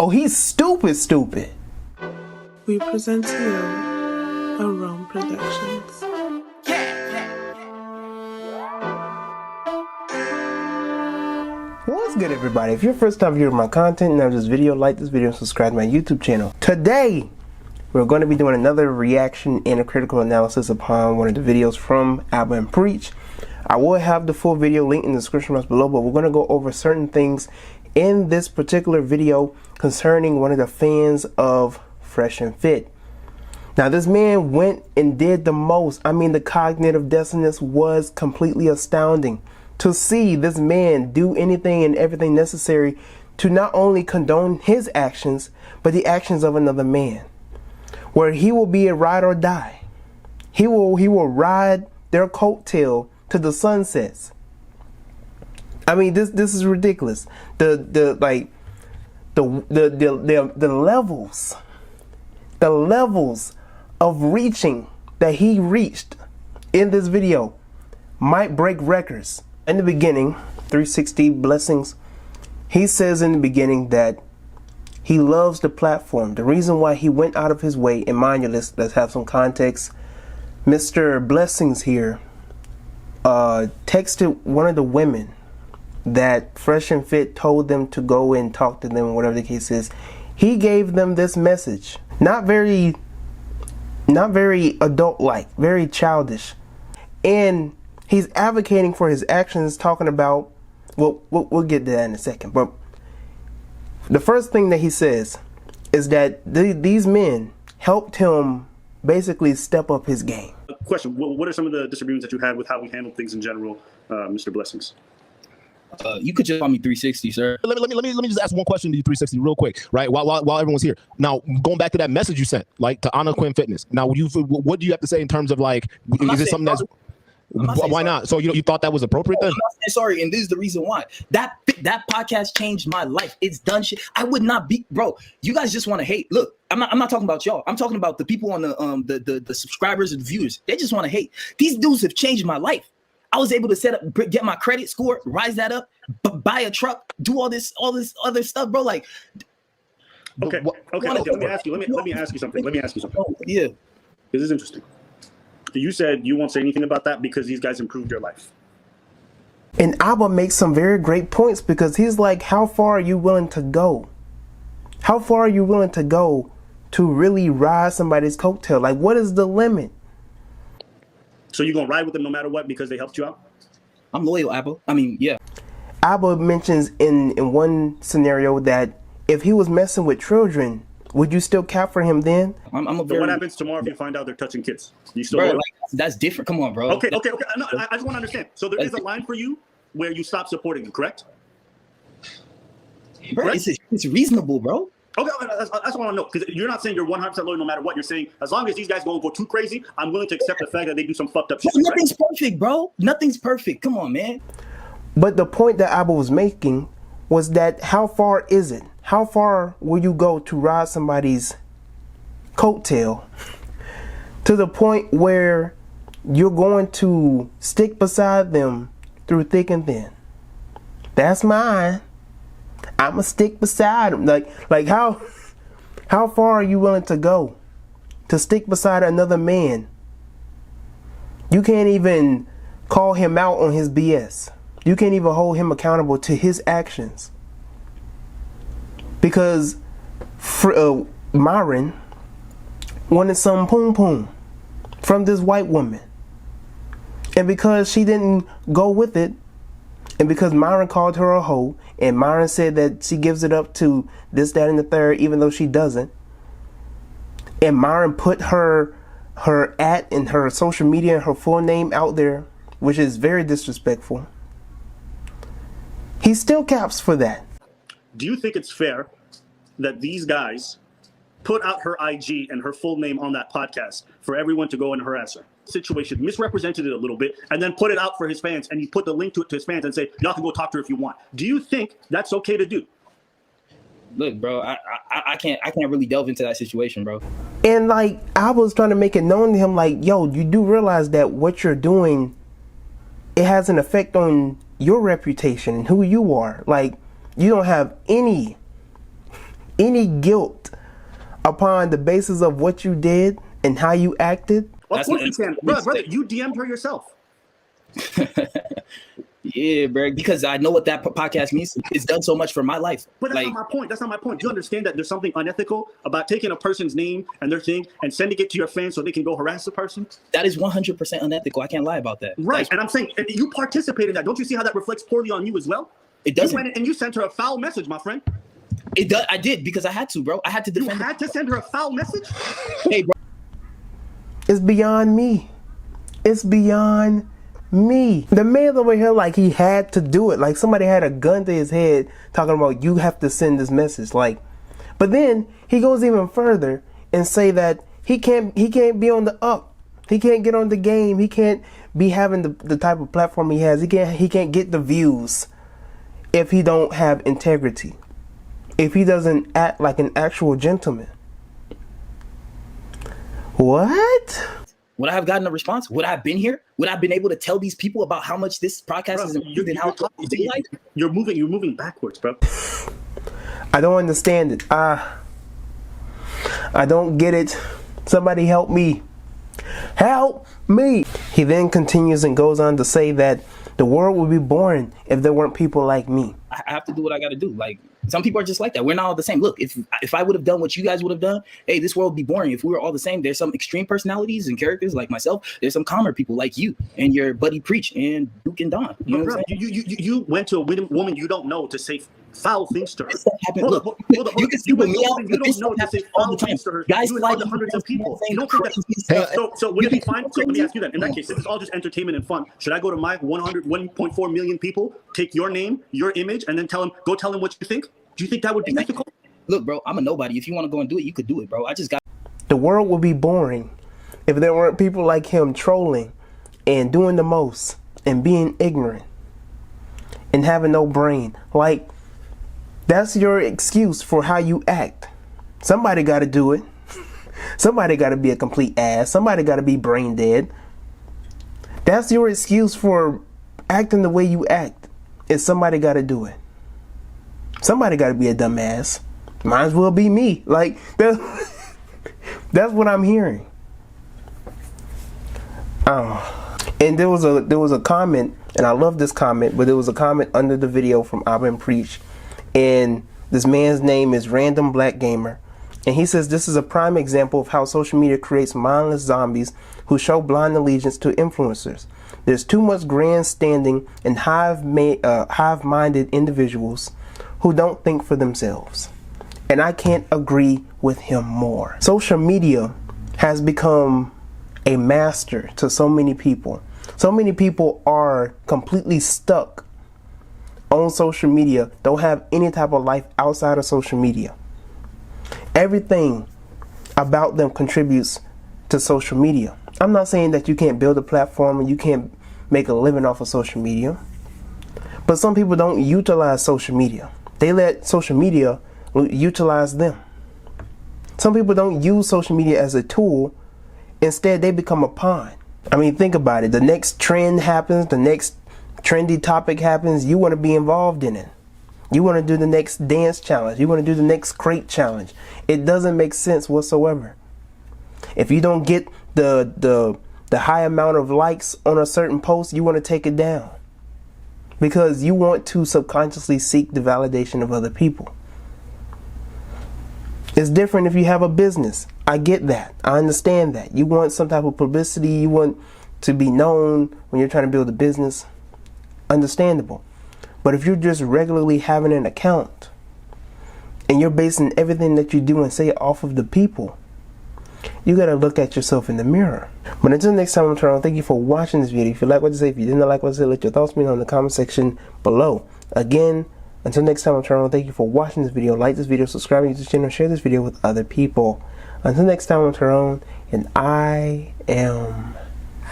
Oh, he's stupid. We present to you a Rome Productions. What's good, everybody? If you're first time viewing my content, now this video, like this video, and subscribe to my YouTube channel. Today, we're going to be doing another reaction and a critical analysis upon one of the videos from Abba and Preach. I will have the full video link in the description box below, but we're going to go over certain things in this particular video concerning one of the fans of Fresh and Fit. Now, this man went and did the most. I mean, the cognitive dissonance was completely astounding. To see this man do anything and everything necessary to not only condone his actions, but the actions of another man, where he will be a ride or die. He will ride their coattail to the sunsets. I mean, this is ridiculous. The levels of reaching that he reached in this video might break records. In the beginning, 360 blessings, he says in the beginning that he loves the platform. The reason why he went out of his way, and mind you, let's have some context. Mr. Blessings here texted one of the women that Fresh and Fit told them to go and talk to them, whatever the case is. He gave them this message, not very adult-like, very childish, and he's advocating for his actions, talking about, well, we'll get to that in a second. But the first thing that he says is that these men helped him basically step up his game. Question: what are some of the disagreements that you had with how we handle things in general, Mr. Blessings? You could just call me 360, sir. Let me just ask one question to you, 360, real quick, right? While everyone's here. Now, going back to that message you sent, like to Anna Quinn Fitness. Now, what do you have to say in terms of like, is it something that's why not? So you thought that was appropriate then? I'm not saying sorry, and this is the reason why. That podcast changed my life. It's done shit. I would not be, bro. You guys just want to hate. Look, I'm not talking about y'all. I'm talking about the people on the subscribers and the viewers. They just want to hate. These dudes have changed my life. I was able to get my credit score, rise that up, buy a truck, do all this other stuff, bro. Like, okay. Let me ask you something. Yeah, this is interesting. You said you won't say anything about that because these guys improved your life. And Abba makes some very great points, because he's like, how far are you willing to go? How far are you willing to go to really ride somebody's coattail? Like, what is the limit? So you're going to ride with them no matter what because they helped you out? I'm loyal, Abba. I mean, yeah. Abba mentions in one scenario that if he was messing with children, would you still cap for him then? So what happens tomorrow if you find out they're touching kids? You still like, that's different. Come on, bro. Okay. No, I just want to understand. So there is a line for you where you stop supporting them, correct? Bro, correct? It's reasonable, bro. Okay, that's what I want to know, because you're not saying you're 100% loyal no matter what. You're saying as long as these guys don't go too crazy, I'm willing to accept the fact that they do some fucked up shit. Nothing's perfect, bro. Nothing's perfect. Come on, man. But the point that Abba was making was that how far is it? How far will you go to ride somebody's coattail to the point where you're going to stick beside them through thick and thin? That's mine. I'ma stick beside him. Like how far are you willing to go to stick beside another man? You can't even call him out on his BS. You can't even hold him accountable to his actions. Because Myron wanted some poom poom from this white woman. And because she didn't go with it, and because Myron called her a hoe, and Myron said that she gives it up to this, that, and the third, even though she doesn't, and Myron put her at and her social media and her full name out there, which is very disrespectful, he still caps for that. Do you think it's fair that these guys put out her IG and her full name on that podcast for everyone to go and harass her? Situation, misrepresented it a little bit, and then put it out for his fans, and he put the link to it to his fans and say, y'all can go talk to her if you want. Do you think that's okay to do? Look, bro, I can't really delve into that situation, bro. And like, I was trying to make it known to him, like, yo, you do realize that what you're doing, it has an effect on your reputation and who you are. Like, you don't have any any guilt upon the basis of what you did and how you acted? Of course you can. Brother, you DM'd her yourself. Yeah, bro, because I know what that podcast means. It's done so much for my life. But that's not my point. That's not my point. Do you understand that there's something unethical about taking a person's name and their thing and sending it to your fans so they can go harass the person? That is 100% unethical. I can't lie about that. Right. And I'm saying, you participate in that. Don't you see how that reflects poorly on you as well? It doesn't. You went and you sent her a foul message, my friend. It does. I did because I had to, bro. I had to defend. You had to send her a foul message? Hey, bro. It's beyond me. It's beyond me. The man's over here like he had to do it. Like somebody had a gun to his head talking about you have to send this message. Like, but then he goes even further and say that he can't be on the up. He can't get on the game. He can't be having the type of platform he has. He can't get the views if he don't have integrity. If he doesn't act like an actual gentleman. What? Would I have gotten a response? Would I have been here? Would I have been able to tell these people about how much this podcast is improved and how it's like? You're moving backwards, bro. I don't understand it. I don't get it. Somebody help me. Help me. He then continues and goes on to say that the world would be boring if there weren't people like me. I have to do what I got to do. Like, some people are just like that. We're not all the same. Look, if I would have done what you guys would have done, hey, this world would be boring. If we were all the same, there's some extreme personalities and characters like myself. There's some calmer people like you and your buddy Preach and Duke and Don. You know what I'm saying? You went to a woman you don't know to say foul things to her. Look, you can see me out. You don't know to say foul things to her. Guys you fly to hundreds of people. You don't think that. So would it be fine? So let me ask you that. In that case, if it's all just entertainment and fun, should I go to my 1.4 million people, take your name, your image, and then go tell them what you think? Do you think that would be ethical? Look, bro, I'm a nobody. If you want to go and do it, you could do it, bro. I just got. The world would be boring if there weren't people like him trolling and doing the most and being ignorant and having no brain. Like, that's your excuse for how you act. Somebody got to do it. Somebody got to be a complete ass. Somebody got to be brain dead. That's your excuse for acting the way you act. Is somebody got to do it. Somebody got to be a dumbass. Might as well be me. Like, that's what I'm hearing. And there was a comment, and I love this comment, but there was a comment under the video from Abba Preach, and this man's name is Random Black Gamer, and he says this is a prime example of how social media creates mindless zombies who show blind allegiance to influencers. There's too much grandstanding and hive-minded individuals who don't think for themselves. And I can't agree with him more. Social media has become a master to so many people. So many people are completely stuck on social media, don't have any type of life outside of social media. Everything about them contributes to social media. I'm not saying that you can't build a platform and you can't make a living off of social media, but some people don't utilize social media. They let social media utilize them. Some people don't use social media as a tool. Instead, they become a pawn. I mean, think about it. The next trend happens, the next trendy topic happens, you want to be involved in it. You want to do the next dance challenge. You want to do the next crate challenge. It doesn't make sense whatsoever. If you don't get the high amount of likes on a certain post, you want to take it down. Because you want to subconsciously seek the validation of other people. It's different if you have a business. I get that. I understand that. You want some type of publicity. You want to be known when you're trying to build a business. Understandable. But if you're just regularly having an account and you're basing everything that you do and say off of the people, you got to look at yourself in the mirror. But until next time, I'm Toronto. Thank you for watching this video. If you like what I say, if you didn't like what I said, let your thoughts be known in the comment section below. Again, until next time, I'm Toronto. Thank you for watching this video. Like this video, subscribe to this channel, share this video with other people. Until next time, I'm Toronto, and I am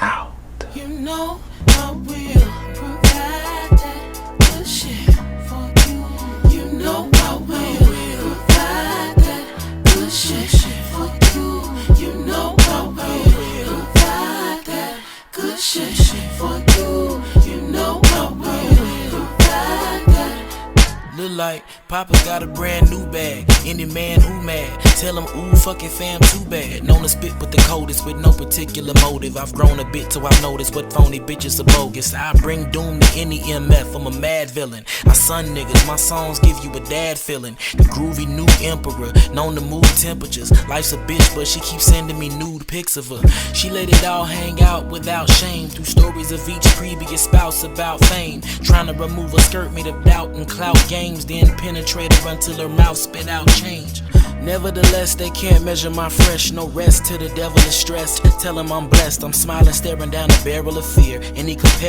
out. You know I will provide that good shit for you. You know I will provide that good shit for you. You know I will provide that good shit for you. You know I will provide that. Look like Papa got a brand new bag. Any man who mad, tell him ooh fucking fam too bad. Known to spit with the coldest with no particular motive. I've grown a bit till I've noticed what phony bitches are bogus. I bring doom to any MF, I'm a mad villain. I son niggas, my songs give you a dad feeling. The groovy new emperor, known to move temperatures. Life's a bitch but she keeps sending me nude pics of her. She let it all hang out without shame. Through stories of each previous spouse about fame. Trying to remove a skirt made of doubt and clout games. Then penetrate her until her mouth spit out change. Nevertheless, they can't measure my fresh. No rest till the devil is stressed. Tell him I'm blessed. I'm smiling, staring down a barrel of fear. Any compare